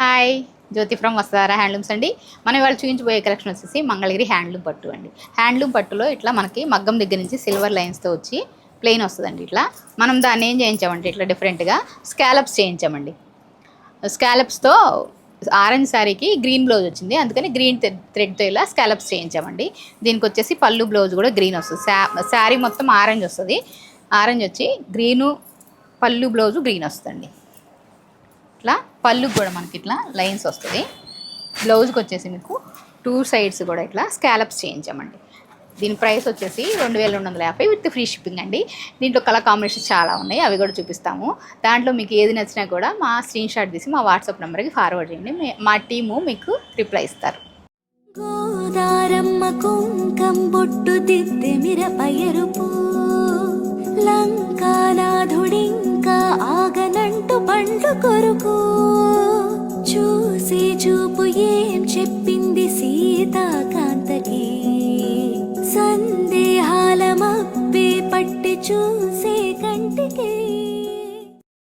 Hi, Jyothi from వస్తారా handlooms అండి. మనం ఇవాళ చూపించబోయే కలెక్షన్ వచ్చేసి మంగళగిరి హ్యాండ్లూమ్ పట్టు అండి. హ్యాండ్లూమ్ పట్టులో ఇట్లా మనకి మగ్గం దగ్గర నుంచి సిల్వర్ లైన్స్తో వచ్చి ప్లెయిన్ వస్తుందండి. ఇట్లా మనం దాన్ని ఏం చేయించామంటే ఇట్లా డిఫరెంట్గా స్కాలప్స్ చేయించామండి. స్కాలప్స్తో ఆరెంజ్ శారీకి గ్రీన్ బ్లౌజ్ వచ్చింది, అందుకని గ్రీన్ థ్రెడ్తో ఇలా స్కాలప్స్ చేయించామండి. దీనికి వచ్చేసి పళ్ళు బ్లౌజ్ కూడా గ్రీన్ వస్తుంది. శారీ మొత్తం ఆరెంజ్ వస్తుంది. ఆరెంజ్ వచ్చి గ్రీను, పళ్ళు బ్లౌజు గ్రీన్ వస్తుందండి. ఇట్లా పళ్ళుకి కూడా మనకి ఇట్లా లైన్స్ వస్తుంది. బ్లౌజ్కి వచ్చేసి మీకు 2 సైడ్స్ కూడా ఇట్లా స్కాలప్స్ చేయించామండి. దీని ప్రైస్ వచ్చేసి 2250 విత్ ఫ్రీ షిప్పింగ్ అండి. దీంట్లో కలర్ కాంబినేషన్స్ చాలా ఉన్నాయి, అవి కూడా చూపిస్తాము. దాంట్లో మీకు ఏది నచ్చినా కూడా మా స్క్రీన్ షాట్ తీసి మా వాట్సాప్ నెంబర్కి ఫార్వర్డ్ చేయండి, మా టీము మీకు రిప్లై ఇస్తారు. గోదారమ్మ కుంకం బొట్టు దిద్దె మిరపయరుపు లంకానాథుడింకా ఆగనంటు పండ్లు కొరుకు చూసి చూపు ఏం చెప్పింది సీతాకాంతకి సందేహాల మబ్బే పట్టి చూసే కంటికి.